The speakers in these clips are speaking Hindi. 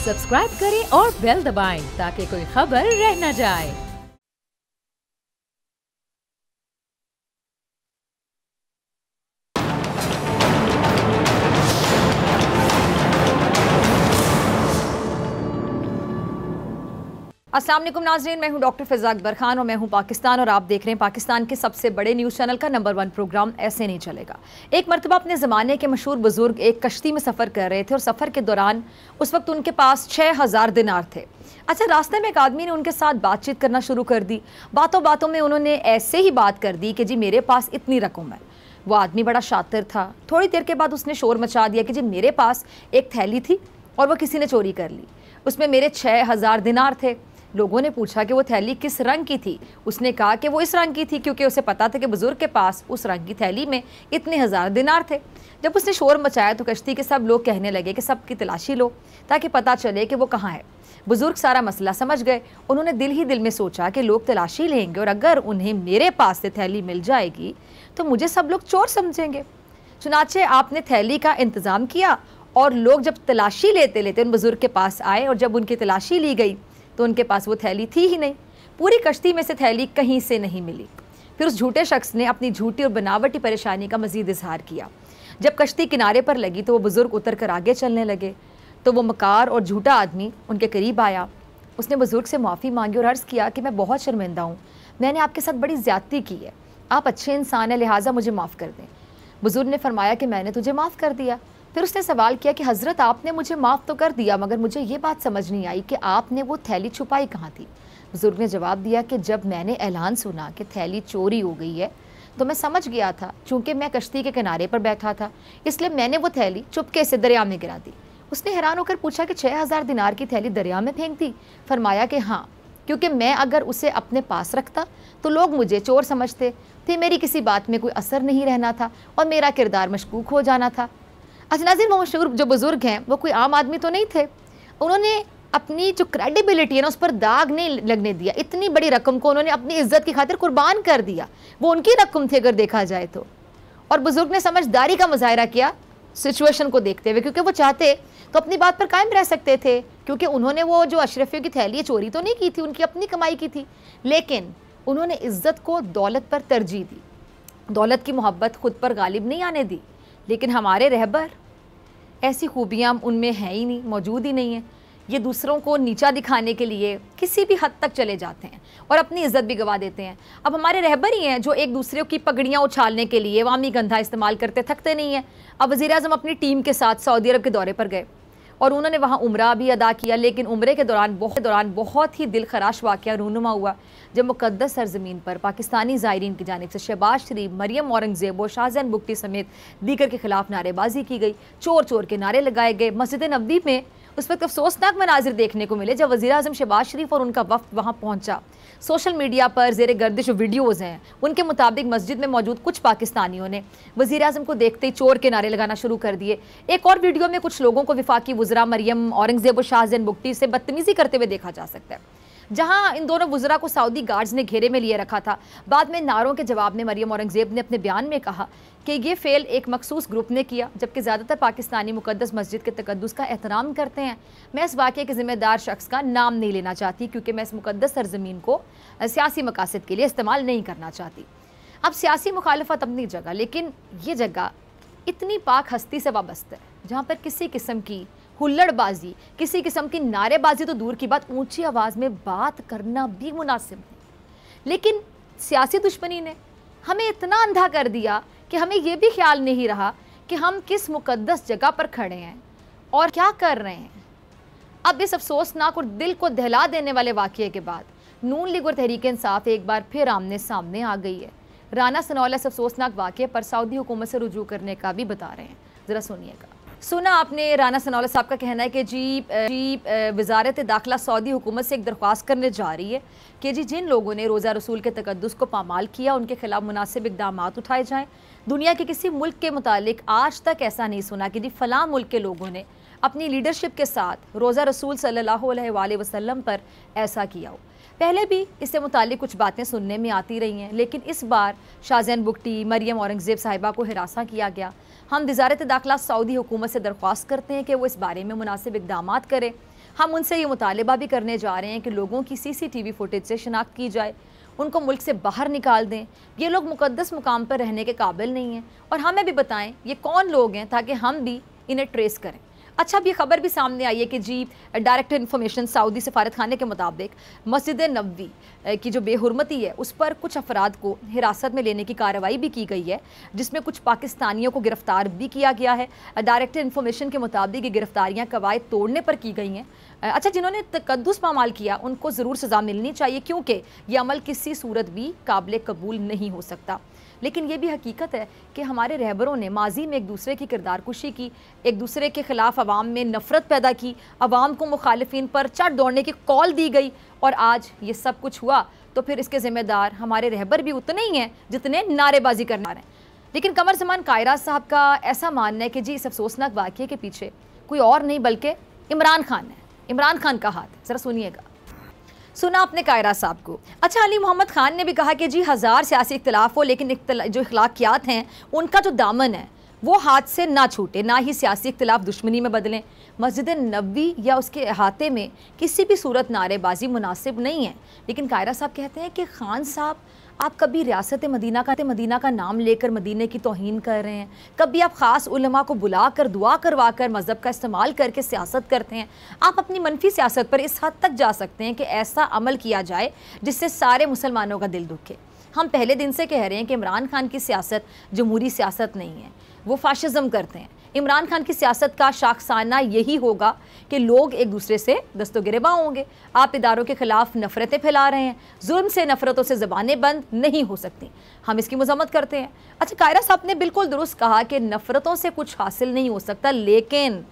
सब्सक्राइब करें और बेल दबाएं ताकि कोई खबर रह न जाए। अस्सलाम वालेकुम नाज़रीन, मैं हूं डॉक्टर फ़िज़ा अकबर खान और मैं हूं पाकिस्तान और आप देख रहे हैं पाकिस्तान के सबसे बड़े न्यूज़ चैनल का नंबर 1 प्रोग्राम ऐसे नहीं चलेगा। एक मरतबा अपने ज़माने के मशहूर बुज़ुर्ग एक कश्ती में सफ़र कर रहे थे और सफ़र के दौरान उस वक्त उनके पास 6000 दिनार थे। अच्छा, रास्ते में एक आदमी ने उनके साथ बातचीत करना शुरू कर दी। बातों बातों में उन्होंने ऐसे ही बात कर दी कि जी मेरे पास इतनी रकम है। वो आदमी बड़ा शातिर था। थोड़ी देर के बाद उसने शोर मचा दिया कि जी मेरे पास एक थैली थी और वो किसी ने चोरी कर ली। उसमें मेरे 6000 दिनार थे। लोगों ने पूछा कि वो थैली किस रंग की थी। उसने कहा कि वो इस रंग की थी क्योंकि उसे पता था कि बुजुर्ग के पास उस रंग की थैली में इतने 1000 दिनार थे। जब उसने शोर मचाया तो कश्ती के सब लोग कहने लगे कि सबकी तलाशी लो ताकि पता चले कि वो कहाँ है। बुजुर्ग सारा मसला समझ गए। उन्होंने दिल ही दिल में सोचा कि लोग तलाशी लेंगे और अगर उन्हें मेरे पास से थैली मिल जाएगी तो मुझे सब लोग चोर समझेंगे। चुनाचे आपने थैली का इंतज़ाम किया और लोग जब तलाशी लेते लेते उन बुजुर्ग के पास आए और जब उनकी तलाशी ली गई तो उनके पास वो थैली थी ही नहीं। पूरी कश्ती में से थैली कहीं से नहीं मिली। फिर उस झूठे शख्स ने अपनी झूठी और बनावटी परेशानी का मज़ीद इजहार किया। जब कश्ती किनारे पर लगी तो वो बुज़ुर्ग उतर कर आगे चलने लगे तो वो मकार और झूठा आदमी उनके करीब आया। उसने बुज़ुर्ग से माफ़ी मांगी और अर्ज़ किया कि मैं बहुत शर्मिंदा हूँ, मैंने आपके साथ बड़ी ज़्यादती की है, आप अच्छे इंसान हैं, लिहाजा मुझे माफ़ कर दें। बुज़ुर्ग ने फरमाया कि मैंने तुझे माफ़ कर दिया। फिर उसने सवाल किया कि हज़रत आपने मुझे माफ़ तो कर दिया मगर मुझे ये बात समझ नहीं आई कि आपने वो थैली छुपाई कहाँ थी। बुज़ुर्ग ने जवाब दिया कि जब मैंने ऐलान सुना कि थैली चोरी हो गई है तो मैं समझ गया था, चूँकि मैं कश्ती के किनारे पर बैठा था इसलिए मैंने वो थैली चुपके से दरिया में गिरा दी। उसने हैरान होकर पूछा कि 6000 दिनार की थैली दरिया में फेंक दी। फरमाया कि हाँ, क्योंकि मैं अगर उसे अपने पास रखता तो लोग मुझे चोर समझते थे, मेरी किसी बात में कोई असर नहीं रहना था और मेरा किरदार मशकूक हो जाना था। अच्छा नाज़रीन, वो मशहूर जो बुज़ुर्ग हैं वो कोई आम आदमी तो नहीं थे। उन्होंने अपनी जो क्रेडिबिलिटी है ना उस पर दाग नहीं लगने दिया। इतनी बड़ी रकम को उन्होंने अपनी इज्जत की खातिर कुर्बान कर दिया। वो उनकी रकम थी अगर देखा जाए तो। और बुज़ुर्ग ने समझदारी का मुजाहरा किया सिचुएशन को देखते हुए, क्योंकि वो चाहते तो अपनी बात पर कायम रह सकते थे, क्योंकि उन्होंने वो जो अशरफियों की थैली चोरी तो नहीं की थी, उनकी अपनी कमाई की थी। लेकिन उन्होंने इज्जत को दौलत पर तरजीह दी। दौलत की मोहब्बत खुद पर गालिब नहीं आने दी। लेकिन हमारे रहबर ऐसी खूबियाँ उनमें हैं ही नहीं, मौजूद ही नहीं है। ये दूसरों को नीचा दिखाने के लिए किसी भी हद तक चले जाते हैं और अपनी इज्जत भी गवा देते हैं। अब हमारे रहबर ही हैं जो एक दूसरे की पगड़ियाँ उछालने के लिए वामी गंधा इस्तेमाल करते थकते नहीं हैं। अब वज़ीर-ए-आज़म अपनी टीम के साथ सऊदी अरब के दौरे पर गए और उन्होंने वहाँ उम्रा भी अदा किया। लेकिन उम्रे के दौरान बहुत ही दिल खराश वाक़या रूनुमा हुआ जब मुक़द्दस सरज़मीन पर पाकिस्तानी ज़ायरीन की जानिब से शहबाज शरीफ, मरियम औरंगज़ेब और शाहज़ैन बुगटी समेत दीगर के खिलाफ नारेबाजी की गई। चोर चोर के नारे लगाए गए। मस्जिद नबवी में उस वक्त अफसोसनाक मनाजिर देखने को मिले जब वज़ीर-ए-आज़म शहबाज शरीफ और उनका वफ़द वहाँ पहुँचा। सोशल मीडिया पर ज़ेरे गर्दिश वीडियोज़ हैं, उनके मुताबिक मस्जिद में मौजूद कुछ पाकिस्तानियों ने वज़ीर-ए-आज़म को देखते ही चोर के नारे लगाना शुरू कर दिए। एक और वीडियो में कुछ लोगों को वफाकी वज़रा मरियम औरंगज़ेब और शाहज़ैन बुगटी से बदतमीज़ी करते हुए देखा जा सकता है। जहां इन दोनों वज़रा को सऊदी गार्ड्स ने घेरे में लिए रखा था। बाद में नारों के जवाब में मरियम औरंगज़ेब ने अपने बयान में कहा कि ये फ़ेल एक मखसूस ग्रुप ने किया, जबकि ज़्यादातर पाकिस्तानी मुक़द्दस मस्जिद के तक़द्दुस का एहतराम करते हैं। मैं इस वाक़े के ज़िम्मेदार शख्स का नाम नहीं लेना चाहती क्योंकि मैं इस मुक़द्दस सरज़मीन को सियासी मकासद के लिए इस्तेमाल नहीं करना चाहती। अब सियासी मुखालफत अपनी जगह, लेकिन ये जगह इतनी पाक हस्ती से वाबस्ता है जहाँ पर किसी किस्म की हुल्लड़बाजी, किसी किस्म की नारेबाजी तो दूर की बात, ऊंची आवाज़ में बात करना भी मुनासिब नहीं। लेकिन सियासी दुश्मनी ने हमें इतना अंधा कर दिया कि हमें यह भी ख्याल नहीं रहा कि हम किस मुक़द्दस जगह पर खड़े हैं और क्या कर रहे हैं। अब इस अफसोसनाक और दिल को दहला देने वाले वाक़ये के बाद नून लीग और तहरीक इंसाफ एक बार फिर आमने सामने आ गई है। राना सनाउल्लाह इस अफसोसनाक वाक़ये पर सऊदी हुकूमत से रुजू करने का भी बता रहे हैं। ज़रा सुनिएगा। सुना आपने, राना सनाउल्लाह साहब का कहना है कि जी वज़ारत दाखिला सऊदी हुकूमत से एक दरख्वास्त करने जा रही है कि जी जिन लोगों ने रोज़ा रसूल के तक़द्दुस को पामाल किया उनके खिलाफ मुनासिब इक़दाम उठाए जाएँ। दुनिया के किसी मुल्क के मुतालिक आज तक ऐसा नहीं सुना कि जी फ़लाँ मुल्क के लोगों ने अपनी लीडरशिप के साथ रोज़ा रसूल सल्लल्लाहु अलैहि वसल्लम पर ऐसा किया हो। पहले भी इससे मुतालिक कुछ बातें सुनने में आती रही हैं, लेकिन इस बार शाहज़ैन बुगटी, मरियम औरंगज़ेब साहिबा को हिरासा किया गया। हम वज़ारत दाखिला सऊदी हुकूमत से दरख्वास्त करते हैं कि वो इस बारे में मुनासिब इक़दाम करें। हम उनसे ये मुतालबा भी करने जा रहे हैं कि लोगों की CCTV फुटेज से शनाख्त की जाए, उनको मुल्क से बाहर निकाल दें। ये लोग मुक़द्दस मुकाम पर रहने के काबिल नहीं हैं और हमें भी बताएं ये कौन लोग हैं ताकि हम भी इन्हें ट्रेस करें। अच्छा, अब ये खबर भी सामने आई है कि जी डायरेक्टर इन्फॉर्मेशन सऊदी सफारत खाने के मुताबिक मस्जिद नबवी की जो बेहुरमती है उस पर कुछ अफराद को हिरासत में लेने की कार्रवाई भी की गई है, जिसमें कुछ पाकिस्तानियों को गिरफ्तार भी किया गया है। डायरेक्टर इन्फॉर्मेशन के मुताबिक ये गिरफ्तारियाँ कवायद तोड़ने पर की गई हैं। अच्छा, जिन्होंने तकद्दुस पामाल किया उनको ज़रूर सज़ा मिलनी चाहिए, क्योंकि ये अमल किसी सूरत भी काबिल कबूल नहीं हो सकता। लेकिन ये भी हकीकत है कि हमारे रहबरों ने माजी में एक दूसरे की किरदार कुशी की, एक दूसरे के ख़िलाफ़ अवाम में नफ़रत पैदा की, अवाम को मुखालिफिन पर चढ़ दौड़ने की कॉल दी गई और आज ये सब कुछ हुआ तो फिर इसके ज़िम्मेदार हमारे रहबर भी उतने ही हैं जितने नारेबाजी करने रहे हैं। लेकिन कमर ज़मान कायरा साहब का ऐसा मानना है कि जी इस अफसोसनाक वाक़ये के पीछे कोई और नहीं बल्कि इमरान खान है। इमरान खान का हाथ, ज़रा सुनिएगा। सुना आपने कायरा साहब को। अच्छा, अली मोहम्मद खान ने भी कहा कि जी 1000 सियासी इख्तिलाफ हो लेकिन जो इखलाकियात हैं उनका जो दामन है वो हाथ से ना छूटे, ना ही सियासी इख्तिलाफ दुश्मनी में बदलें। मस्जिद नबवी या उसके अहाते में किसी भी सूरत नारेबाजी मुनासिब नहीं है। लेकिन कायरा साहब कहते हैं कि खान साहब आप कभी रियासत मदीना का नाम लेकर मदीने की तौहीन कर रहे हैं, कभी आप ख़ास उलमा को बुलाकर दुआ करवा कर मज़हब का इस्तेमाल करके सियासत करते हैं। आप अपनी मनफी सियासत पर इस हद तक जा सकते हैं कि ऐसा अमल किया जाए जिससे सारे मुसलमानों का दिल दुखे। हम पहले दिन से कह रहे हैं कि इमरान खान की सियासत जमहूरी सियासत नहीं है, वो फाशिज़म करते हैं। इमरान खान की सियासत का शाखसाना यही होगा कि लोग एक दूसरे से दस्तगिरबा होंगे। आप इदारों के ख़िलाफ़ नफ़रतें फैला रहे हैं, जुल्म से नफ़रतों से ज़बानें बंद नहीं हो सकती, हम इसकी मज़म्मत करते हैं। अच्छा, कायरा साहब ने बिल्कुल दुरुस्त कहा कि नफ़रतों से कुछ हासिल नहीं हो सकता, लेकिन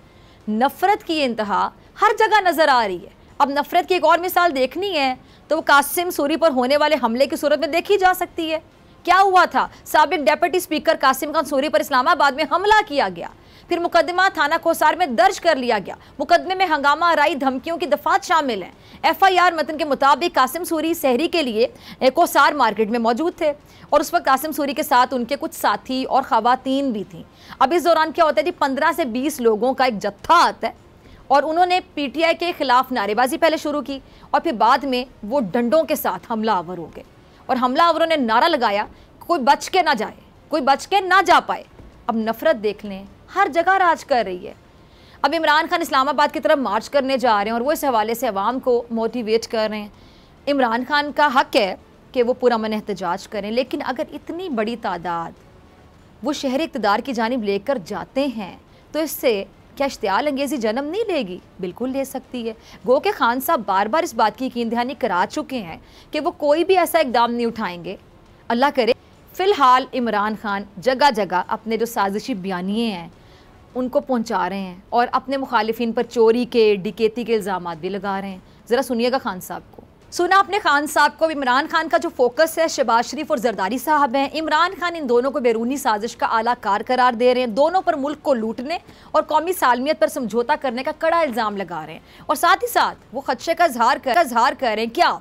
नफ़रत की इंतहा हर जगह नज़र आ रही है। अब नफ़रत की एक और मिसाल देखनी है तो वो कासिम सूरी पर होने वाले हमले की सूरत में देखी जा सकती है। क्या हुआ था? साबिक डेप्यूटी स्पीकर कासिम खान सूरी पर इस्लामाबाद में हमला किया गया, फिर मुकदमा थाना कोसार में दर्ज कर लिया गया। मुकदमे में हंगामा आराई धमकियों की दफात शामिल हैं। FIR मतन के मुताबिक कासिम सूरी सहरी के लिए कोसार मार्केट में मौजूद थे और उस वक्त कासिम सूरी के साथ उनके कुछ साथी और खवातीन भी थीं। अब इस दौरान क्या होता है जी, 15 से 20 लोगों का एक जत्था आता है और उन्होंने PTI के खिलाफ नारेबाजी पहले शुरू की और फिर बाद में वो डंडों के साथ हमलावर हो गए और हमलावरों ने नारा लगाया कोई बच के ना जाए, कोई बच के ना जा पाए। अब नफरत देख लें, हर जगह राज कर रही है। अब इमरान खान इस्लामाबाद की तरफ मार्च करने जा रहे हैं और वो इस हवाले से अवाम को मोटिवेट कर रहे हैं। इमरान खान का हक है कि वो पुरअमन एहतजाज करें, लेकिन अगर इतनी बड़ी तादाद वो शहर इक़्तिदार की जानिब लेकर जाते हैं तो इससे क्या इश्तियाल अंगेज़ी जन्म नहीं लेगी? बिल्कुल ले सकती है। गो के खान साहब बार बार इस बात की यकीन दहानी करा चुके हैं कि वो कोई भी ऐसा इकदाम नहीं उठाएंगे, अल्लाह करे। फ़िलहाल इमरान खान जगह जगह अपने जो साजिशी बयानिए हैं उनको पहुंचा रहे हैं और अपने मुखालिफिन पर चोरी के, डकैती के इल्ज़ामात भी लगा रहे हैं। ज़रा सुनिएगा खान साहब को। सुना आपने खान साहब को। इमरान खान का जो फोकस है शहबाज शरीफ और जरदारी साहब हैं। इमरान खान इन दोनों को बैरूनी साजिश का आला कार करार दे रहे हैं। दोनों पर मुल्क को लूटने और कौमी सालमियत पर समझौता करने का कड़ा इल्ज़ाम लगा रहे हैं और साथ ही साथ वो खदशे का इजहार कर रहे हैं क्या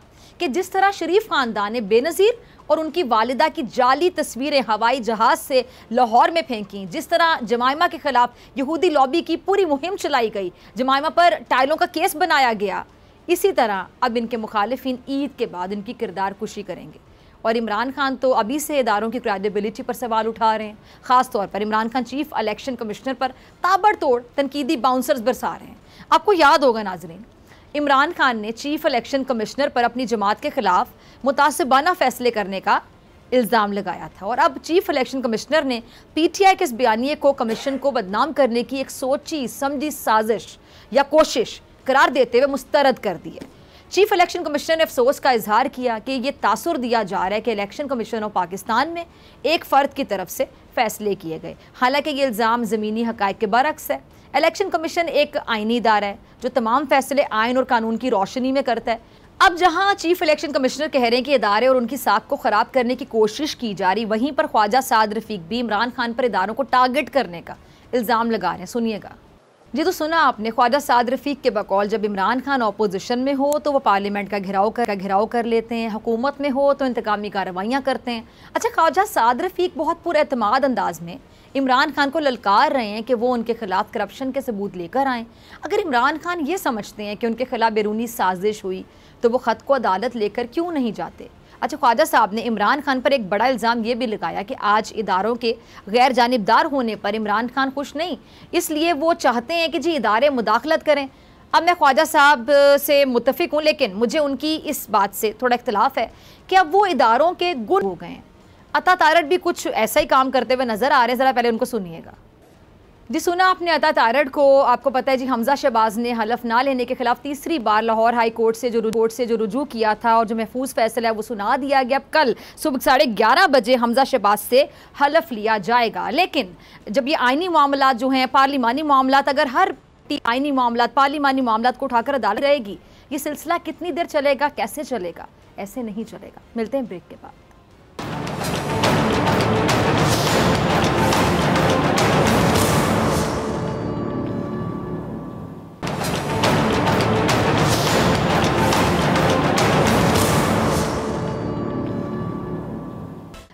कि जिस तरह शरीफ ख़ानदान ने बेनज़ीर और उनकी वालिदा की जाली तस्वीरें हवाई जहाज़ से लाहौर में फेंकी, जिस तरह जमाइमा के ख़िलाफ़ यहूदी लॉबी की पूरी मुहिम चलाई गई, जमाइमा पर टाइलों का केस बनाया गया, इसी तरह अब इनके मुखालिफिन ईद के बाद इनकी किरदार कुशी करेंगे। और इमरान खान तो अभी से इदारों की क्रेडिबिलिटी पर सवाल उठा रहे हैं। ख़ास तौर पर Imran Khan chief election commissioner पर ताबड़तोड़ तनकीदी बाउंसर्स बरसा रहे हैं। आपको याद होगा नाजरीन, इमरान खान ने चीफ इलेक्शन कमिश्नर पर अपनी जमात के ख़िलाफ़ मुतासिबाना फ़ैसले करने का इल्ज़ाम लगाया था और अब चीफ इलेक्शन कमिश्नर ने PTI के इस बयानिए को कमीशन को बदनाम करने की एक सोची समझी साजिश या कोशिश करार देते हुए मुस्तरद कर दी है। चीफ इलेक्शन कमिश्नर ने अफसोस का इजहार किया कि ये तासुर दिया जा रहा है कि इलेक्शन कमीशन ऑफ पाकिस्तान में एक फ़र्द की तरफ से फ़ैसले किए गए, हालांकि ये इल्ज़ाम ज़मीनी हक़ाइक़ के बरअक्स है। इलेक्शन कमीशन एक आइनी इदारा है जो तमाम फ़ैसले आइन और कानून की रोशनी में करता है। अब जहां चीफ इलेक्शन कमिश्नर कह रहे हैं कि इदारे और उनकी साख को ख़राब करने की कोशिश की जा रही, वहीं पर ख्वाजा साद रफ़ीक भी इमरान खान पर इदारों को टारगेट करने का इल्ज़ाम लगा रहे हैं। सुनिएगा। जी, तो सुना आपने ख्वाजा साद रफीक के बकौल जब इमरान खान अपोजिशन में हो तो वो पार्लियामेंट का घेराव कर लेते हैं, हुकूमत में हो तो इंतकामी कार्रवाइयाँ करते हैं। अच्छा, ख्वाजा साद रफीक बहुत पुरएतमाद अंदाज में इमरान खान को ललकार रहे हैं कि वो उनके खिलाफ करप्शन के सबूत लेकर आएँ। अगर इमरान खान ये समझते हैं कि उनके खिलाफ बैरूनी साजिश हुई तो वो ख़त को अदालत लेकर क्यों नहीं जाते? अच्छा, ख्वाजा साहब ने इमरान खान पर एक बड़ा इल्ज़ाम ये भी लगाया कि आज इदारों के गैर जानिबदार होने पर इमरान खान खुश नहीं, इसलिए वो चाहते हैं कि जी इदारे मुदाखलत करें। अब मैं ख्वाजा साहब से मुत्तफिक हूँ, लेकिन मुझे उनकी इस बात से थोड़ा इख्तलाफ है कि अब वो इदारों के गुण हो गए हैं। अता तारड़ भी कुछ ऐसा ही काम करते हुए नज़र आ रहे हैं, ज़रा पहले उनको सुनिएगा। जी, सुना आपने अता तारड़ को। आपको पता है जी, हमजा शहबाज ने हलफ ना लेने के खिलाफ तीसरी बार लाहौर हाई कोर्ट से जो रुजू किया था और जो महफूज फैसला है वो सुना दिया गया। अब कल सुबह 11:30 बजे हमजा शहबाज से हलफ लिया जाएगा। लेकिन जब ये आइनी मामलात जो हैं, पार्लिमानी मामलात, अगर हर आइनी मामलात, पार्लिमानी मामलात को उठाकर अदालत रहेगी, ये सिलसिला कितनी देर चलेगा, कैसे चलेगा? ऐसे नहीं चलेगा। मिलते हैं ब्रेक के बाद।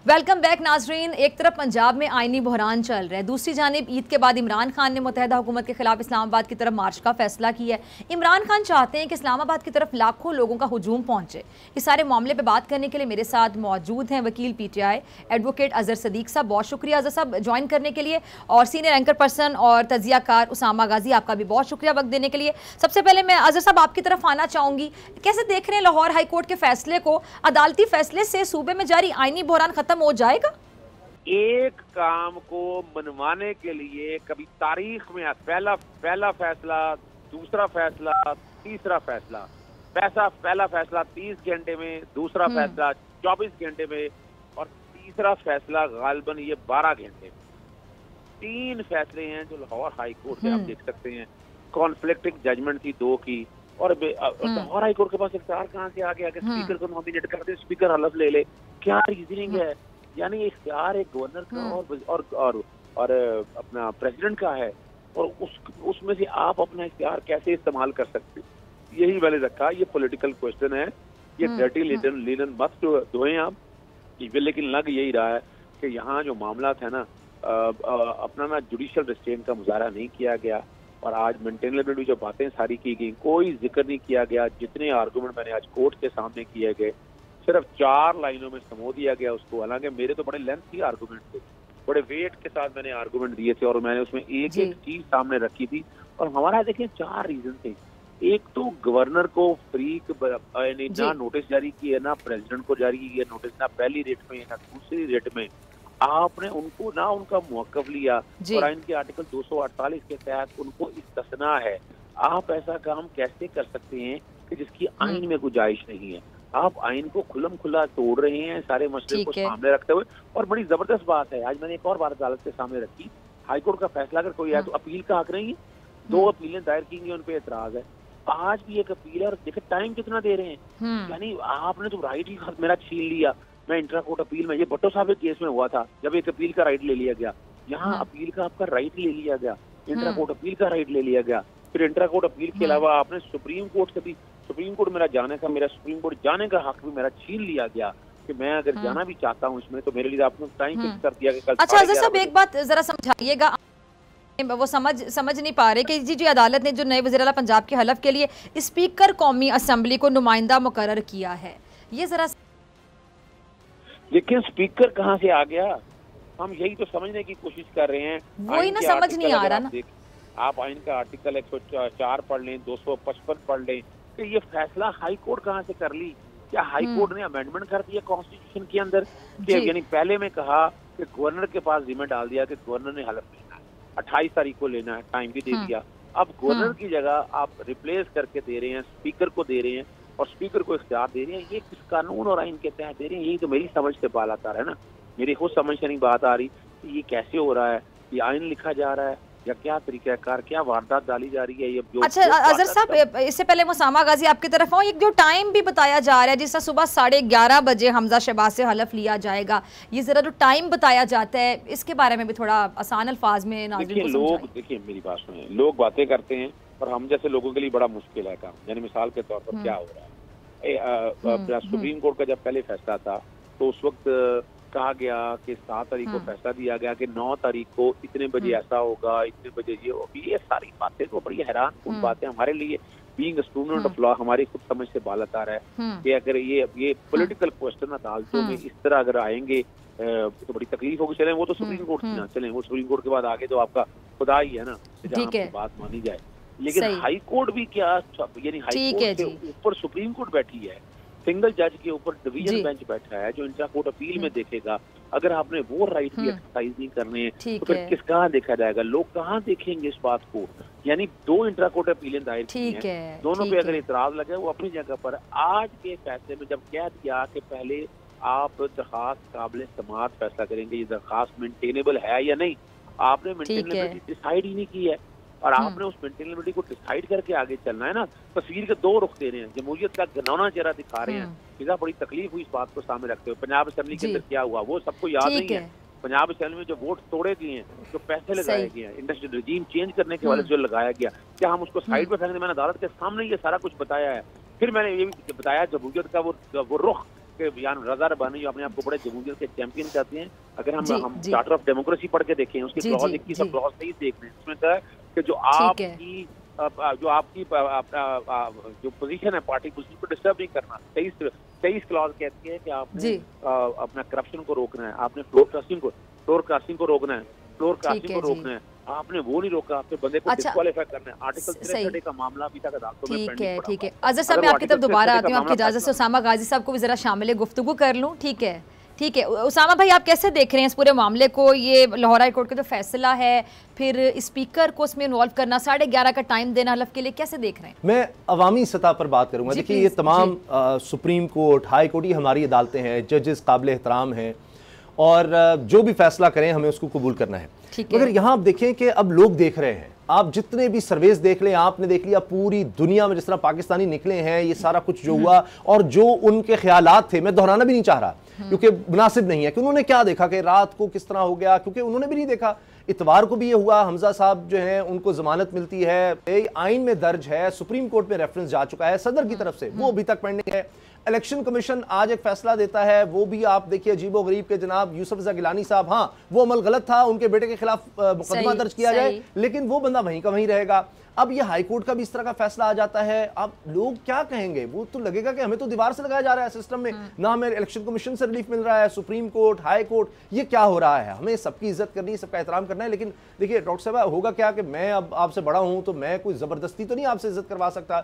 वेलकम बैक नाजरीन। एक तरफ पंजाब में आइनी बहरान चल रहा है, दूसरी जानिब ईद के बाद इमरान खान ने मुत्तहिदा हुकूमत के खिलाफ इस्लामाबाद की तरफ मार्च का फैसला किया है। इमरान खान चाहते हैं कि इस्लामाबाद की तरफ लाखों लोगों का हुजूम पहुंचे। इस सारे मामले पे बात करने के लिए मेरे साथ मौजूद हैं वकील PTI एडवोकेट अजहर सदीक साहब। बहुत शुक्रिया अजहर साहब ज्वाइन करने के लिए, और सीनियर एंकर पर्सन और तजियाकार उसामा गाजी, आपका भी बहुत शुक्रिया वक्त देने के लिए। सबसे पहले मैं अजहर साहब आपकी तरफ आना चाहूँगी, कैसे देख रहे हैं लाहौर हाई कोर्ट के फैसले को? अदालती फैसले से सूबे में जारी आइनी बहरान खत्म हो जाएगा? एक काम को मनवाने के लिए कभी तारीख में पहला फैसला, दूसरा फैसला, तीसरा फैसला, पहला फैसला 30 घंटे में, दूसरा फैसला 24 घंटे में, और तीसरा फैसला गालिबन ये 12 घंटे में। 3 फैसले हैं जो लाहौर हाई कोर्ट से आप देख सकते हैं। कॉन्फ्लिक्टिंग जजमेंट थी 2 की, और लाहौर हाई कोर्ट के पास इख्तियार कहाँ से आ गया कि स्पीकर को नॉमिनेट कर दे, स्पीकर हलफ ले ले? क्या रीजनिंग है? यानी इख्तियार एक गवर्नर का और अपना प्रेसिडेंट का है, और उसमें से आप अपना इख्तियार कैसे इस्तेमाल कर सकते? यही मैंने रखा। ये पॉलिटिकल क्वेश्चन है, ये डर्टी लिनन मत धोएं आप। लेकिन लग यही रहा है कि यहाँ जो मामला है ना, अपना ना जुडिशियल रिस्ट्रेंट का मुजाहरा नहीं किया गया, और आज मेंटेनेबल में जो बातें सारी की गई, कोई जिक्र नहीं किया गया। जितने आर्गूमेंट मैंने आज कोर्ट के सामने किए गए, सिर्फ 4 लाइनों में समो दिया गया उसको। हालांकि मेरे तो बड़े लेंथी आर्गूमेंट थे, बड़े वेट के साथ मैंने आर्गूमेंट दिए थे, और मैंने उसमें एक चीज सामने रखी थी। और हमारा देखिए 4 रीजन थे। एक तो गवर्नर को फ्री ना नोटिस जारी किया, ना प्रेसिडेंट को जारी किया नोटिस, ना पहली रेट में ना दूसरी रेट में। आपने उनको ना उनका मौकफ लिया, और आइन के आर्टिकल 248 के तहत उनको इस्तिस्ना है। आप ऐसा काम कैसे कर सकते हैं कि जिसकी आइन में गुंजाइश नहीं है? आप आइन को खुलम खुला तोड़ रहे हैं सारे मसले को सामने रखते हुए। और बड़ी जबरदस्त बात है, आज मैंने एक और बार अदालत के सामने रखी, हाईकोर्ट का फैसला अगर कोई है तो अपील का हक नहीं है। 2 अपीलें दायर की गई, उन पे एतराज है। आज भी एक अपील है, और देखिए टाइम कितना दे रहे हैं। यानी आपने तो राइट ही मेरा छीन लिया। मैं इंट्रा कोर्ट अपील में, ये भट्टो साहब के केस में हुआ था, जब एक अपील का राइट ले लिया गया। यहाँ अपील का आपका राइट ले लिया गया, इंट्रा कोर्ट अपील का राइट ले लिया गया। फिर इंट्रा कोर्ट अपील के अलावा आपने सुप्रीम कोर्ट से भी, सुप्रीम कोर्ट मेरा सुप्रीम कोर्ट जाने का हक भी मेरा छीन लिया गया कि मैं अगर जाना भी चाहता हूँ इसमें, तो मेरे लिए आपने टाइम फिक्स कर दिया कि कल। अच्छा अजहर साहब, एक बात जरा समझाइएगा, वो समझ नहीं पा रहे कि जी अदालत ने जो नए वज़ीर आला पंजाब के हलफ के लिए स्पीकर कौमी असम्बली को नुमाइंदा मुकर्रर किया है, ये जरा लेकिन स्पीकर कहाँ से आ गया? हम यही तो समझने की कोशिश कर रहे हैं। वही ना समझ नहीं आ रहा ना। आप आइन का आर्टिकल 104 पढ़ लें, 255 पढ़ लें, कि ये फैसला हाई कोर्ट कहाँ से कर ली? क्या हाई कोर्ट ने अमेंडमेंट कर दिया कॉन्स्टिट्यूशन के अंदर? यानी पहले में कहा कि गवर्नर के पास जिम्मे डाल दिया कि गवर्नर ने हलफ लेना है, 28 तारीख को लेना है, टाइम भी दे दिया। अब गवर्नर की जगह आप रिप्लेस करके दे रहे हैं, स्पीकर को दे रहे हैं, और स्पीकर को इख्तियार दे रहे हैं। ये किस कानून और आइन के तहत दे रहे हैं? यही तो मेरी समझ से बाल आता है ना। मेरी खुद समझ से नहीं बात आ रही कि ये कैसे हो रहा है। ये आइन लिखा जा रहा है, या क्या तरीकाकार, क्या वारदात डाली जा रही है ये जो। अच्छा अजहर साहब, इससे पहले मुसामा गाजी आपकी तरफ आऊँ, एक जो टाइम भी बताया जा रहा है जिससे सुबह 11:30 बजे हमजा शहबाज से हलफ लिया जाएगा, ये जरा जो टाइम बताया जाता है इसके बारे में भी थोड़ा आसान अल्फाज में नाज़रीन को समझाइए। लोग देखिए मेरी बात सुने, लोग बातें करते हैं और हम जैसे लोगों के लिए बड़ा मुश्किल है काम। यानी मिसाल के तौर पर क्या हो रहा है, सुप्रीम कोर्ट का जब पहले फैसला था तो उस वक्त कहा गया कि 7 तारीख को फैसला दिया गया कि 9 तारीख को इतने बजे ऐसा होगा, इतने बजे ये होगी। ये सारी बातें तो बड़ी हैरान कुन बातें हमारे लिए, बीइंग स्टूडेंट ऑफ लॉ, हमारी खुद समझ से बालत आ रहा है कि अगर ये पॉलिटिकल क्वेश्चन अदालतों में इस तरह अगर आएंगे तो बड़ी तकलीफ होगी। चलें वो तो सुप्रीम कोर्ट की ना चलें, वो सुप्रीम कोर्ट के बाद आगे तो आपका खुदा ही है ना, जहाँ आपकी बात मानी जाए। लेकिन हाई कोर्ट भी क्या, यानी हाई कोर्ट के ऊपर सुप्रीम कोर्ट बैठी है, सिंगल जज के ऊपर डिवीजन बेंच बैठा है जो इंट्रा कोर्ट अपील में देखेगा। अगर आपने वो राइट भी एक्सरसाइज नहीं करने तो फिर किस कहाँ देखा जाएगा, लोग कहाँ देखेंगे इस बात को। यानी 2 इंट्रा कोर्ट अपीलें दायर की हैं, दोनों पे अगर इतराज लगे वो अपनी जगह पर। आज के फैसले में जब कह दिया कि पहले आप दरखास्त काबिल समाअत फैसला करेंगे ये दरखास्त मेंटेनेबल है या नहीं, आपने मेंटेनेबिलिटी डिसाइड ही नहीं की है और आपने उस मेंटेनेबिलिटी को डिसाइड करके आगे चलना है ना। तस्वीर के 2 रुख दे रहे हैं, जमहूरियत का घिनौना चेहरा दिखा रहे हैं। इतना बड़ी तकलीफ हुई इस बात को सामने रखते हुए। पंजाब असेंबली के अंदर क्या हुआ वो सबको याद नहीं है। पंजाब असेंबली में जो वोट तोड़े गए हैं, जो पैसे लगाए गए हैं, इंडस्ट्रियल रजीम चेंज करने के वाले जो लगाया गया, क्या हम उसको साइड पे फेंक दें? मैंने अदालत के सामने ये सारा कुछ बताया है। फिर मैंने ये भी बताया जमहूरियत का वो रुख के यान रजा रबानी जो अपने आपको बड़े जमहूरियत के चैंपियन कहते हैं। अगर हम चार्टर ऑफ डेमोक्रेसी पढ़ के देखें, उसकी क्लॉज 21 और क्लॉज 23 देख लें, उसमें कहा कि जो आपकी जो पोजीशन है पार्टी पोजीशन को डिस्टर्ब नहीं करना। 23 क्लॉज कहती है कि आपने अपना करप्शन को रोकना है, आपने फ्लोर क्रॉसिंग को रोकना है, आपने वो नहीं रोका, आपके बंदे को डिस्क्वालीफाई करना है। आर्टिकल 63 का मामला अभी तक अदालतों में पेंडिंग पड़ा है। ठीक है अजहर साहब, मैं आपकी तरफ दोबारा आती हूँ, आपकी इजाजत से उसामा गाजी साहब को भी जरा शामिल गुफ्तगू कर लूँ। ठीक है उसामा भाई, आप कैसे देख रहे हैं इस पूरे मामले को? ये लाहौर हाई कोर्ट का जो फैसला है, फिर स्पीकर को उसमें इन्वॉल्व करना, 11:30 का टाइम देना हलफ के लिए, कैसे देख रहे हैं? मैं अवामी सतह पर बात करूंगा। देखिए ये तमाम सुप्रीम कोर्ट, हाई कोर्ट, ये हमारी अदालतें हैं, जजेस काबिल एहतराम हैं और जो भी फैसला करें हमें उसको कबूल करना है। मगर यहाँ आप देखें कि अब लोग देख रहे हैं, आप जितने भी सर्वेस देख लें, आपने देख लिया पूरी दुनिया में जिस तरह पाकिस्तानी निकले हैं, ये सारा कुछ जो हुआ और जो उनके ख्यालात थे, मैं दोहराना भी नहीं चाह रहा क्योंकि मुनासिब नहीं है कि उन्होंने क्या देखा कि रात को किस तरह हो गया, क्योंकि उन्होंने भी नहीं देखा। इतवार को भी ये हुआ, हमजा साहब जो हैं उनको जमानत मिलती है, आइन में दर्ज है, सुप्रीम कोर्ट में रेफरेंस जा चुका है सदर की तरफ से, वो अभी तक पेंडिंग है। इलेक्शन कमीशन आज एक फैसला देता है, वो भी आप देखिए अजीबो गरीब के जनाब यूसुफ रज़ा गिलानी साहब, हाँ वो अमल गलत था, उनके बेटे के खिलाफ मुकदमा दर्ज किया जाए, लेकिन वो बंदा वहीं का वहीं रहेगा। अब ये हाई कोर्ट का भी इस तरह का फैसला आ जाता है, अब लोग क्या कहेंगे? वो तो लगेगा कि हमें तो दीवार से लगाया जा रहा है सिस्टम में, ना हमें इलेक्शन कमीशन से रिलीफ मिल रहा है, सुप्रीम कोर्ट, हाई कोर्ट, ये क्या हो रहा है? हमें सबकी इज्जत करनी है, सबका एहतराम करना है। लेकिन देखिए डॉक्टर साहब, होगा क्या कि मैं अब आपसे बड़ा हूं तो मैं कोई जबरदस्ती तो नहीं आपसे इज्जत करवा सकता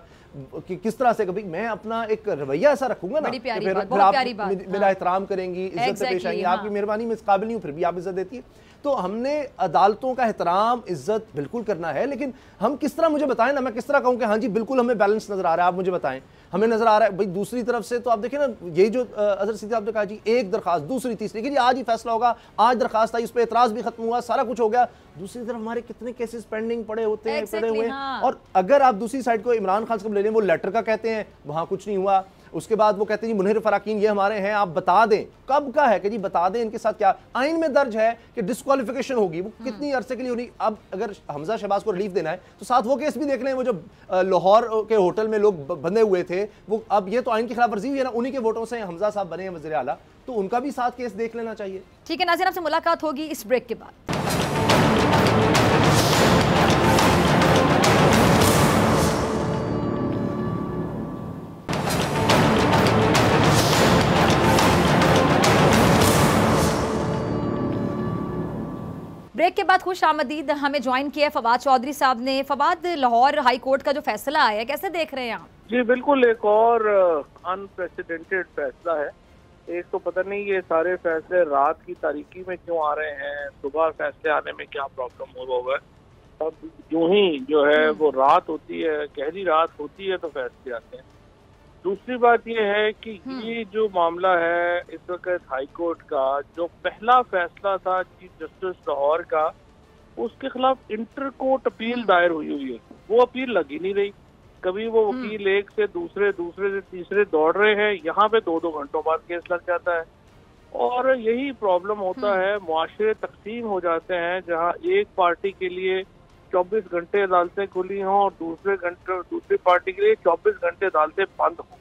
कि किस तरह से, कभी मैं अपना एक रवैया ऐसा रखूंगा ना, फिर आप मेरा एहतराम करेंगी, इज्जत से पेश आएंगी, आपकी मेहरबानी में इस काबिल नहीं हूं फिर भी आप इज्जत देती है। तो हमने अदालतों का एहतराम, इज्जत बिल्कुल करना है, लेकिन हम किस तरह, मुझे बताएं ना, मैं किस तरह कहूं कि हाँ जी बिल्कुल हमें बैलेंस नजर आ रहा है, आप मुझे बताएं हमें नजर आ रहा है। भाई दूसरी तरफ से तो आप देखें ना, ये जो अजहर सीधी आपने कहा जी, एक दरखास्त, दूसरी, तीसरी, लेकिन आज ही फैसला होगा, आज दरखास्त आई, उस पर एतराज भी खत्म हुआ, सारा कुछ हो गया। दूसरी तरफ हमारे कितने केसेस पेंडिंग पड़े होते हैं, पड़े हुए हैं। और अगर आप दूसरी साइड को इमरान खान साहब ले लें, वो लेटर का कहते हैं वहां कुछ नहीं हुआ, उसके बाद वो कहते हैं जी मुनहर फराकीन ये हमारे हैं, आप बता दें कब का है कि जी बता दें इनके साथ क्या आइन में दर्ज है कि डिस्क्वालिफिकेशन होगी, वो कितनी अरसे के लिए होगी। अब अगर हमजा शहबाज को रिलीफ देना है तो साथ वो केस भी देख लें, वो जो लाहौर के होटल में लोग बंधे हुए थे, वो अब ये तो आइन की खिलाफ वर्जी हुई है ना, उन्हीं के वोटों से हमजा साहब बने हैं वज़ीर आला, तो उनका भी साथ केस देख लेना चाहिए। ठीक है नाज़रीन, आपसे मुलाकात होगी इस ब्रेक के बाद। ब्रेक के बाद खुश आमदीद, हमें ज्वाइन किया फवाद चौधरी साहब ने। फवाद, लाहौर हाई कोर्ट का जो फैसला आया है, कैसे देख रहे हैं आप? जी बिल्कुल, एक और अनप्रेसिडेंटेड फैसला है। एक तो पता नहीं ये सारे फैसले रात की तारीकी में क्यों आ रहे हैं, सुबह फैसले आने में क्या प्रॉब्लम हुआ है। अब यूं ही जो है वो रात होती है, गहरी रात होती है तो फैसले आते हैं। दूसरी बात ये है कि ये जो मामला है इस वक्त हाई कोर्ट का, जो पहला फैसला था चीफ जस्टिस लाहौर का, उसके खिलाफ इंटर कोर्ट अपील दायर हुई है, वो अपील लग ही नहीं रही। कभी वो वकील एक से दूसरे से तीसरे दौड़ रहे हैं, यहाँ पे 2-2 घंटों बाद केस लग जाता है। और यही प्रॉब्लम होता है, मुआशरे तकसीम हो जाते हैं, जहाँ एक पार्टी के लिए 24 घंटे अदालतें खुली हों और दूसरी पार्टी के लिए 24 घंटे अदालतें बंद हों।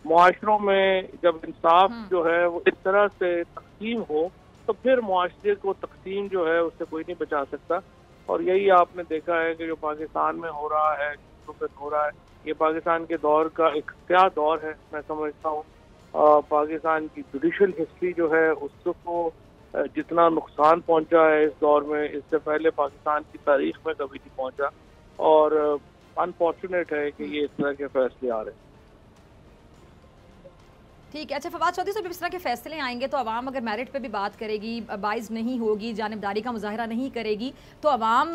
मुआशरों में जब इंसाफ जो है वो इस तरह से तकसीम हो तो फिर मुआशरे को तकसीम जो है उससे कोई नहीं बचा सकता। और यही आपने देखा है कि जो पाकिस्तान में हो रहा है, हो रहा है, ये पाकिस्तान के दौर का एक क्या दौर है मैं समझता हूँ। पाकिस्तान की जुडिशल हिस्ट्री जो है उसको जितना नुकसान पहुंचा है इस दौर में, इससे पहले पाकिस्तान की तारीख में कभी नहीं पहुंचा। और अनफॉर्चुनेट है कि ये इस तरह के फैसले आ रहे हैं। ठीक है। अच्छा फवाद चौधरी साहब, इस तरह के फैसले आएंगे तो अवाम अगर मेरिट पे भी बात करेगी, बाइज नहीं होगी, जानिबदारी का मुजाहरा नहीं करेगी, तो अवाम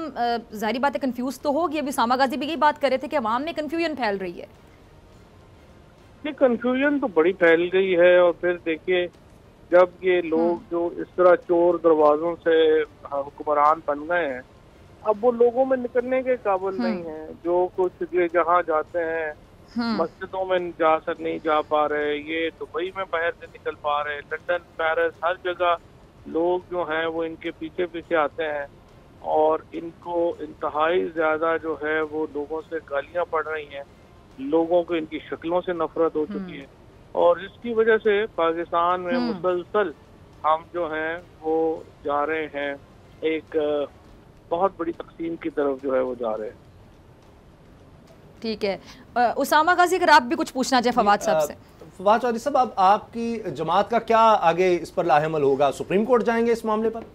ज़ाहिर बात है कन्फ्यूज़ तो होगी। अभी उसामा गाजी भी यही बात कर रहे थे कि अवाम में कन्फ्यूजन फैल रही है। ये कन्फ्यूजन तो बड़ी फैल गई है। और फिर देखिए, जब ये लोग जो इस तरह चोर दरवाजों से हुक्मरान बन गए हैं, अब वो लोगों में निकलने के काबिल नहीं है। जो कुछ ये जहाँ जाते हैं, मस्जिदों में नहीं जा पा रहे, ये दुबई में बाहर से निकल पा रहे, लंदन, पेरिस, हर जगह लोग जो हैं वो इनके पीछे पीछे आते हैं और इनको इंतहाई ज्यादा जो है वो लोगों से गालियां पड़ रही हैं, लोगों को इनकी शक्लों से नफरत हो चुकी है। और इसकी वजह से पाकिस्तान में मुसलसल हम जो हैं वो जा रहे हैं, एक बहुत बड़ी तकसीम की तरफ जो है वो जा रहे हैं। ठीक है। उसामा गाजी, अगर आप भी कुछ पूछना चाहें फवाद साहब से। फवाद चौधरी साहब, अब आपकी जमात का क्या आगे इस पर लाहेमल होगा? सुप्रीम कोर्ट जाएंगे इस मामले पर?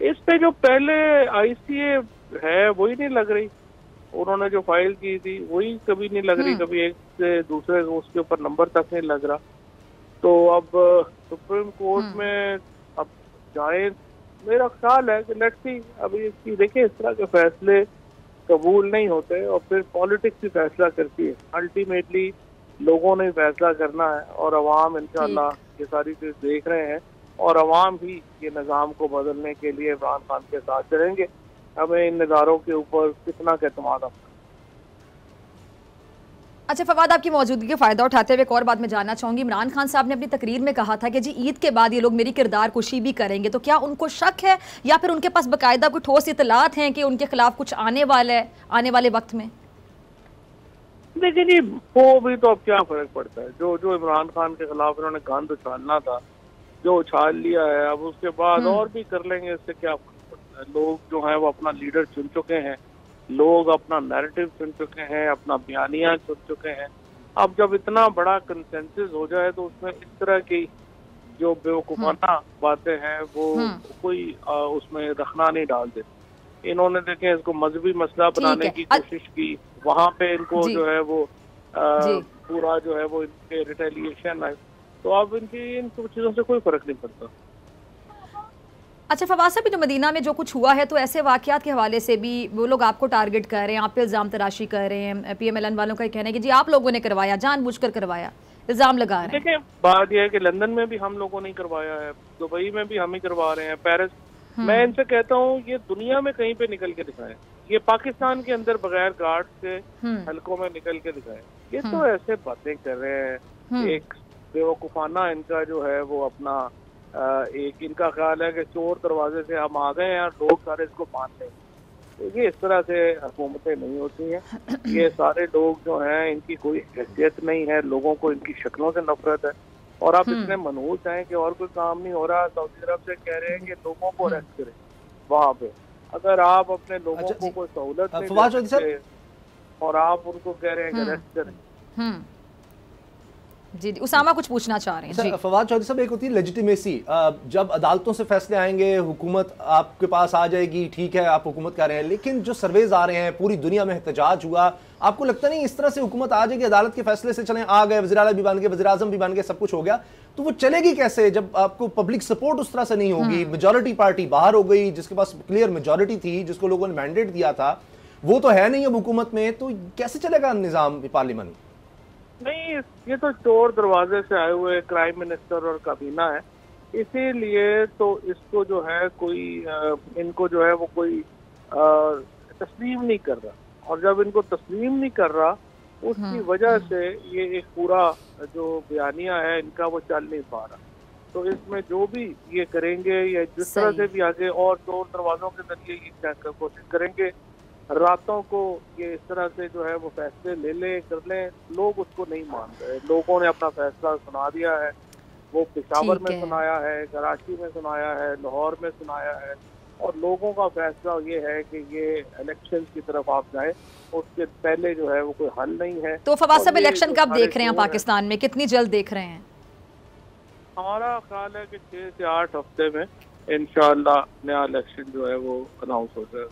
इस पे जो पहले ICA है वही नहीं लग रही, उन्होंने जो फाइल की थी वही कभी नहीं लग रही, कभी एक से दूसरे उसके ऊपर नंबर तक नहीं लग रहा। तो अब सुप्रीम कोर्ट में अब जाए, मेरा ख्याल है कि लेट्स सी, अभी इसकी देखिए इस तरह के फैसले कबूल नहीं होते और फिर पॉलिटिक्स ही फैसला करती है। अल्टीमेटली लोगों ने फैसला करना है और अवाम इंशाल्लाह ये सारी चीज देख रहे हैं और अवाम ही ये निज़ाम को बदलने के लिए इमरान खान के साथ चलेंगे। हमें इन इदारों के ऊपर कितना एतमाद है। अच्छा फवाद, आपकी मौजूदगी का फ़ायदा उठाते हुए एक और बात मैं जानना चाहूँगी। इमरान खान साहब ने अपनी तकरीर में कहा था कि जी ईद के बाद ये लोग मेरी किरदार कुशी भी करेंगे, तो क्या उनको शक है या फिर उनके पास बाकायदा कोई ठोस इतलात हैं कि उनके खिलाफ कुछ आने वाला है आने वाले वक्त में? देखिए जी, वो भी तो अब क्या फर्क पड़ता है, जो इमरान खान के खिलाफ इन्होंने गंद उछालना था, जो उछाल लिया है, अब उसके बाद और भी कर लेंगे, इससे क्या फर्क पड़ता है। लोग जो है वो अपना लीडर चुन चुके हैं, लोग अपना नैरेटिव चुन चुके हैं, अपना बयानिया चुन चुके हैं। अब जब इतना बड़ा कंसेंसस हो जाए तो उसमें इस तरह की जो बेवकूफाना बातें हैं वो कोई उसमें रखना नहीं डाल देते। इन्होंने देखे इसको मजहबी मसला बनाने की कोशिश की, वहां पे इनको जो है वो पूरा जो है वो इनके रिटेलिएशन है, तो अब इनकी इन सब चीजों से कोई फर्क नहीं पड़ता। अच्छा फवाद साहब, जो मदीना में जो कुछ हुआ है, तो ऐसे वाकयात के हवाले से भी वो लोग आपको टारगेट कर रहे हैं, आप पे इल्ज़ाम तराशी कर रहे हैं। PMLN वालों का कहना है कि जी आप लोगों ने करवाया, जानबूझकर करवाया, इल्ज़ाम लगा रहे हैं। देखिए बात यह है कि लंदन में भी हम लोगों ने करवाया है, दुबई में भी हम ही करवा रहे हैं, पेरिस। मैं इनसे कहता हूँ ये दुनिया में कहीं पे निकल के दिखाएं, ये पाकिस्तान के अंदर बगैर गार्ड से हलकों में निकल के दिखाएं। ये तो ऐसे बातें कर रहे हैं, एक बेवकूफाना इनका जो है वो अपना एक इनका ख्याल है कि चोर दरवाजे से हम आ गए हैं और लोग सारे इसको मान लें। ये इस तरह से हुकूमतें नहीं होती हैं। ये सारे लोग जो हैं इनकी कोई हैसियत नहीं है, लोगों को इनकी शक्लों से नफरत है और आप इतने मनहूस हैं कि और कोई काम नहीं हो रहा। सऊदी अरब से कह रहे हैं कि लोगों को अरेस्ट करें वहाँ पे। अगर आप अपने लोगों को कोई सहूलत नहीं देते और आप उनको कह रहे हैं कि अरेस्ट करें। जी उसामा कुछ पूछना चाह रहे हैं। फवाद चौधरी साहब, एक होती है लेजिटिमेसी, जब अदालतों से फैसले आएंगे, हुकूमत आपके पास आ जाएगी, ठीक है आप हुकूमत कर रहे हैं, लेकिन जो सर्वेज आ रहे हैं, पूरी दुनिया में एहतजाज हुआ, आपको लगता नहीं इस तरह से हुकूमत आ जाएगी, अदालत के फैसले से चलें, आ गए, वज़ीर आला भी बन गए, वज़ीर आज़म भी बन गए, सब कुछ हो गया, तो वो चलेगी कैसे जब आपको पब्लिक सपोर्ट उस तरह से नहीं होगी? मेजॉरिटी पार्टी बाहर हो गई, जिसके पास क्लियर मेजॉरिटी थी, जिसको लोगों ने मैंडेट दिया था, वो तो है नहीं अब हुकूमत में, तो कैसे चलेगा निज़ाम पार्लियामेंट? नहीं, ये तो चोर दरवाजे से आए हुए क्राइम मिनिस्टर और काबीना है। इसीलिए तो इसको जो है कोई इनको जो है वो कोई तस्लीम नहीं कर रहा, और जब इनको तस्लीम नहीं कर रहा उसकी वजह से ये एक पूरा जो बयानिया है इनका वो चल नहीं पा रहा। तो इसमें जो भी ये करेंगे या जिस तरह से भी आगे और दो दरवाजों के जरिए ये कोशिश करेंगे, रातों को ये इस तरह से जो है वो फैसले ले कर लें, लोग उसको नहीं मान रहे। लोगों ने अपना फैसला सुना दिया है, वो पेशावर में सुनाया है, कराची में सुनाया है, लाहौर में सुनाया है, और लोगों का फैसला ये है कि ये इलेक्शन की तरफ आप जाएं, उसके पहले जो है वो कोई हल नहीं है। तो फवाद साहब इलेक्शन कब देख रहे हैं पाकिस्तान में, कितनी जल्द देख रहे हैं? हमारा ख्याल है कि 6 से 8 हफ्ते में इंशाअल्लाह नया इलेक्शन जो है वो अनाउंस हो जाएगा।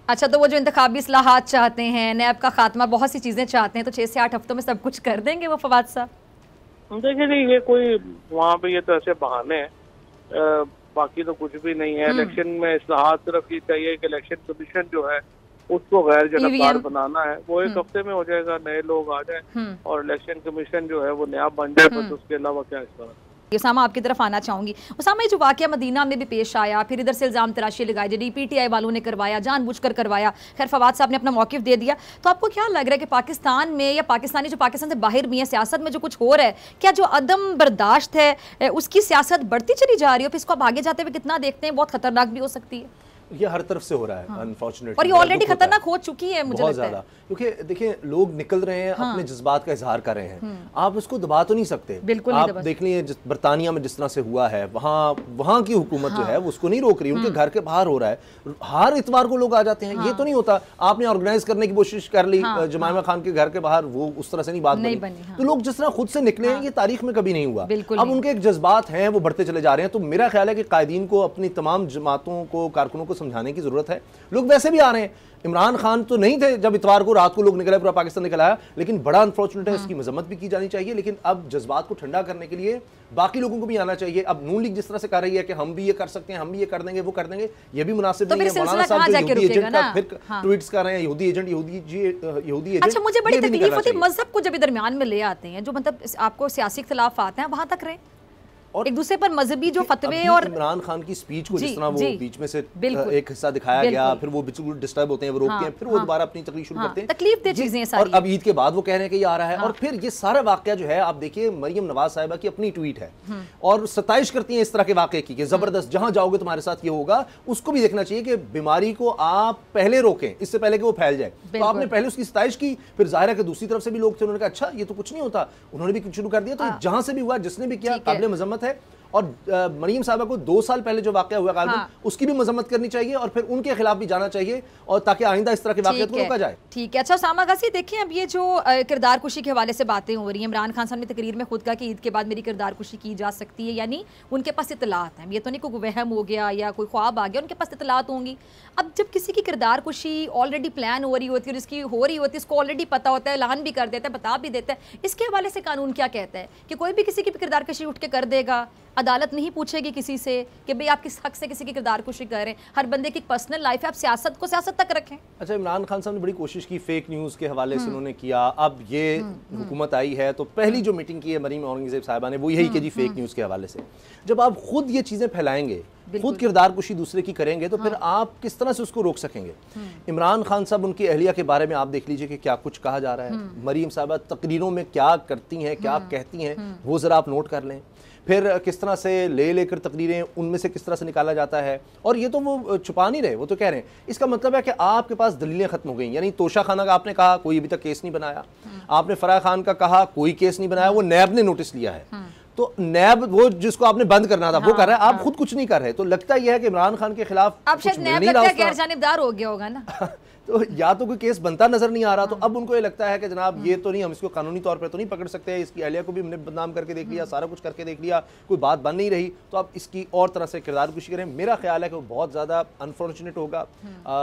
अच्छा, तो वो जो इंतखाबी इस्लाहात चाहते हैं, नैब का खात्मा, बहुत सी चीजें चाहते हैं, तो 6 से 8 हफ्तों में सब कुछ कर देंगे वो फवाद साहब? देखिए नहीं, ये कोई वहाँ पे ये तो ऐसे बहाने हैं, बाकी तो कुछ भी नहीं है। इलेक्शन में इस्लाहात सिर्फ ये चाहिए कि इलेक्शन कमीशन जो है उसको गैर जनकदार बनाना है, वो 1 हफ्ते में हो जाएगा, नए लोग आ जाए और इलेक्शन कमीशन जो है वो नया बन जाए, बस उसके अलावा क्या इस्लाहात। उसामा, आपकी तरफ आना चाहूंगी। उसामा, ये जो वाकया मदीना में भी पेश आया, फिर इधर से इल्ज़ाम तराशी लगाई, जो PTI वालों ने करवाया, जानबूझकर करवाया, खैर फवाद साहब ने अपना मौक़िफ़ दे दिया, तो आपको क्या लग रहा है कि पाकिस्तान में या पाकिस्तानी जो पाकिस्तान से बाहर भी है, सियासत में जो कुछ हो रहा है, क्या जो अदम बर्दाश्त है उसकी सियासत बढ़ती चली जा रही है, फिर इसको आप आगे जाते हुए कितना देखते हैं बहुत खतरनाक भी हो सकती है? ये हर तरफ से हो रहा है अनफॉर्चुनेटली, और ये ऑलरेडी खतरनाक हो चुकी है मुझे लगता है, क्योंकि देखिए लोग निकल रहे हैं, अपने जज्बात का इजहार कर रहे हैं, आप उसको दबा तो नहीं सकते। बिल्कुल आप देख लीजिए बरतानिया में जिस तरह से हुआ है, वहाँ की हुकूमत जो है वो उसको नहीं रोक रही, उनके घर के बाहर हो रहा है, हर इतवार को लोग आ जाते हैं। ये तो नहीं होता आपने ऑर्गेनाइज करने की कोशिश कर ली जमाइमा खान के घर के बाहर, वो उस तरह से नहीं बात बनी। तो लोग जिस तरह खुद से निकले हैं ये तारीख में कभी नहीं हुआ। अब उनके एक जज्बात हैं वो बढ़ते चले जा रहे हैं। तो मेरा ख्याल है कि कायदीन को अपनी तमाम जमातों को, कारकुनों को समझाने की जरूरत है। लोग वैसे भी आ रहे हैं, इमरान खान तो नहीं थे जब इतवार को रात को लोग निकले, पूरा पाकिस्तान निकल आया, लेकिन बड़ा अनफॉर्चुनेट है, इसकी मजम्मत भी की जानी चाहिए। लेकिन अब जज्बात को ठंडा करने के लिए बाकी लोगों को भी आना चाहिए। अब नून लीग जिस तरह से कर रही है कि हम भी ये कर सकते हैं, हम भी ये कर देंगे, वो कर देंगे, ये भी मुनासिब नहीं है। मौलाना साहब जो यहूदी एजेंट का फिर ट्वीट्स कर रहे हैं, यहूदी एजेंट। अच्छा, मुझे बड़ी तकलीफ होती है मजहब को जब दरमियान में ले आते हैं, जो मतलब आपको सियासी इख्तिलाफ आते हैं, वहां तक रहे और एक दूसरे पर मजहबी जो फतवे। और इमरान खान की स्पीच को जिस तरह वो बीच में से एक हिस्सा दिखाया गया, फिर वो बिल्कुल डिस्टर्ब होते हैं, वो रोकते हैं, फिर वो दोबारा अपनी तकलीफ शुरू करते हैं, तकलीफ दे चीजें सारी। और अब ईद के बाद वो कह रहे हैं कि ये आ रहा है, और फिर ये सारा वाकया जो है आप देखिए, मरियम नवाज साहिबा की अपनी ट्वीट है और सताइश करती हैं इस तरह के वाकये की, जबरदस्त, जहां जाओगे तुम्हारे साथ ये होगा। उसको भी देखना चाहिए कि बीमारी को आप पहले रोकें, इससे पहले कि वो फैल जाए। तो आपने पहले उसकी सताइश की, फिर जाहिर है कि दूसरी तरफ से भी लोग थे, उन्होंने कहा अच्छा ये तो कुछ नहीं होता, उन्होंने भी कुछ शुरू कर दिया। तो जहां से भी हुआ, जिसने भी किया, काबिल मजम्मत है। और मरियम साहबा को 2 साल पहले जो वाकया हुआ उसकी भी मजम्मत करनी चाहिए और फिर उनके खिलाफ भी जाना चाहिए, और ताकि आइंदा इस तरह के वाकयात को रोका जाए। ठीक है। अच्छा उसामा गाजी, देखिए अब ये जो किरदार कुशी के हवाले से बातें हो रही हैं, इमरान खान साहब ने तकरीर में खुद कहा कि ईद के बाद मेरी किरदार कुशी की जा सकती है, यानी उनके पास इतलात हैं, ये तो नहीं कोई वहम हो गया या कोई ख्वाब आ गया, उनके पास इतलात होंगी। अब जब किसी की किरदार कुशी ऑलरेडी प्लान हो रही होती है और इसकी हो रही होती है, इसको ऑलरेडी पता होता है, ऐलान भी कर देता है, बता भी देता है, इसके हवाले से कानून क्या कहता है कि कोई भी किसी की किरदार कुशी उठ के कर देगा, अदालत नहीं पूछेगी किसी से कि भाई आप किस हक से किसी की किरदार कुशी कर रहे हैं। हर बंदे की पर्सनल लाइफ है, आप सियासत को सियासत तक रखें। अच्छा, इमरान खान साहब ने बड़ी कोशिश की, फेक न्यूज़ के हवाले से उन्होंने किया। अब ये हुकूमत आई है तो पहली जो मीटिंग की है मरीम औरंगजेब साहिबा ने, वो यही कि जी फेक न्यूज़ के हवाले से। जब आप खुद ये चीज़ें फैलाएंगे, खुद किरदार कुशी दूसरे की करेंगे, तो फिर आप किस तरह से उसको रोक सकेंगे। इमरान खान साहब, उनकी अहलिया के बारे में आप देख लीजिए कि क्या कुछ कहा जा रहा है। मरीम साहबा तकरीरों में क्या करती हैं, क्या कहती हैं, वो ज़रा आप नोट कर लें। फिर किस तरह से लेकर तकरीरें उनमें से किस तरह से निकाला जाता है, और ये तो वो छुपा नहीं रहे, वो तो कह रहे हैं। इसका मतलब है कि आपके पास दलीलें खत्म हो गई। यानी तोशा खाना का आपने कहा, कोई अभी तक केस नहीं बनाया। आपने फराह खान का कहा, कोई केस नहीं बनाया, वो नैब ने नोटिस लिया है। तो नैब वो जिसको आपने बंद करना था वो कर रहा है, आप खुद कुछ नहीं कर रहे। तो लगता यह है कि इमरान खान के खिलाफ अब शायद नैब लगता है गैर जानिबदार हो गया होगा ना। तो या तो कोई केस बनता नजर नहीं आ रहा, तो अब उनको ये लगता है कि जनाब ये तो नहीं, हम इसको कानूनी तौर पे तो नहीं पकड़ सकते, इसकी अहलिया को भी हमने बदनाम करके देख लिया, सारा कुछ करके देख लिया, कोई बात बन नहीं रही, तो अब इसकी और तरह से किरदार कुशी करें। मेरा ख्याल है कि वो बहुत ज़्यादा अनफॉर्चुनेट होगा।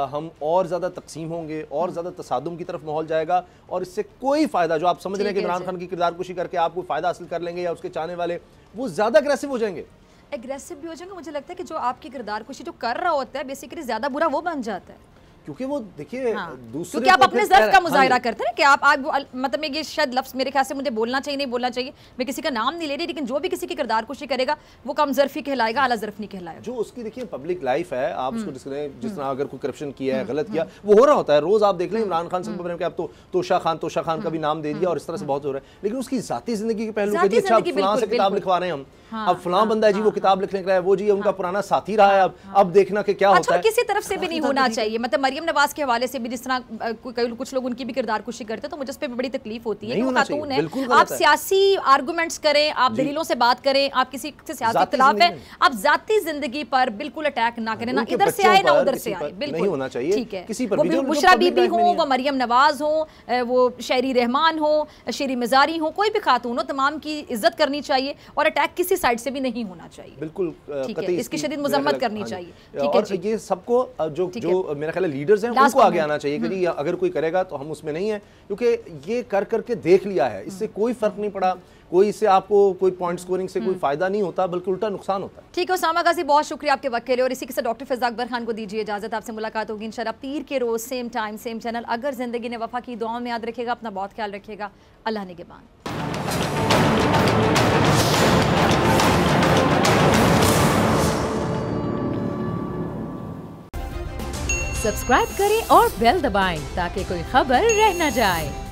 हम और ज़्यादा तकसीम होंगे, और ज़्यादा तसादुम की तरफ माहौल जाएगा, और इससे कोई फ़ायदा, जो आप समझ रहे हैं कि इमरान खान की किरदार कुशी करके आप कोई फ़ायदा हासिल कर लेंगे या उसके चाहने वाले वो ज़्यादा अग्रेसिव हो जाएंगे। एग्रेसिव भी हो जाएंगे। मुझे लगता है कि जो आपकी किरदार कुशी जो कर रहा होता है बेसिकली ज़्यादा बुरा वो बन जाता है। क्योंकि वो देखिए दूसरे क्योंकि आप अपने ज़र्फ का मुजाहिरा करते हैं कि आप मतलब ये शायद लफ्ज़ मेरे ख्याल से मुझे बोलना चाहिए, नहीं बोलना चाहिए, मैं किसी का नाम नहीं ले रही, लेकिन जो भी किसी की किरदार कुशी करेगा वो कम ज़र्फी कहलाएगा, आला ज़र्फ नहीं कहलाएगा। जो उसकी देखिए पब्लिक लाइफ है, आप उसको जिस तरह अगर कोई करप्शन किया है, गलत किया, वो हो रहा होता है रोज। आप देख लें इमरान खान से आप तो तोशा खान का भी नाम दे दिया और इस तरह से बहुत हो रहा है, लेकिन उसकी जाती जिंदगी के पहलू के लिए अच्छा फलां से किताब लिखवा रहे हैं हम, अब फलां बंदा है जी वो किताब लिखने का है, वो जी उनका पुराना साथी रहा है, अब देखना कि क्या होता है। किसी तरफ से भी नहीं होना चाहिए, मतलब मरियम नवाज के हवाले से भी जिस तरह कुछ लोग उनकी भी किरदार कुशी करते हैं, तो मुझे उस पर बड़ी तकलीफ होती है कि वो खातून है। आप सियासी आर्गुमेंट्स करें, आप दलीलों से बात करें, आप किसी से सियासी इख्तिलाफ है, आप जाती जिंदगी पर बिल्कुल अटैक ना करें, ना इधर से आए ना उधर से आए, बिल्कुल होना चाहिए। ठीक है, वो बुशरा बीबी हो, वो मरियम नवाज हो, वो शहरी रहमान हो, शेरी मजारी हो, कोई भी खातून हो, तमाम की इज्जत करनी चाहिए और अटैक किसी साइड से भी नहीं होना चाहिए। बिल्कुल ठीक है, इसकी शदीद मजम्मत करनी चाहिए। ठीक है, ये सबको जो मेरा ख्याल है लीडर्स हैं उनको आगे आना चाहिए कि अगर कोई करेगा तो हम उसमें नहीं है, क्योंकि ये कर करके देख लिया है, इससे कोई फर्क नहीं पड़ा, कोई इससे आपको कोई पॉइंट स्कोरिंग से कोई फायदा नहीं होता, बल्कि उल्टा नुकसान होता है। ठीक है उसामा गाजी, बहुत शुक्रिया आपके वक्त के लिए, और इसी के साथ डॉक्टर फिज़ा अकबर खान को दीजिए इजाजत। आपसे मुलाकात होगी इंशाल्लाह पीर के रोज सेम टाइम सेम चैनल। अगर जिंदगी ने वफा की, दुआओं में याद रखिएगा, अपना बहुत ख्याल रखिएगा। अल्लाह निगहबान। सब्सक्राइब करें और बेल दबाएं ताकि कोई खबर रह न जाए।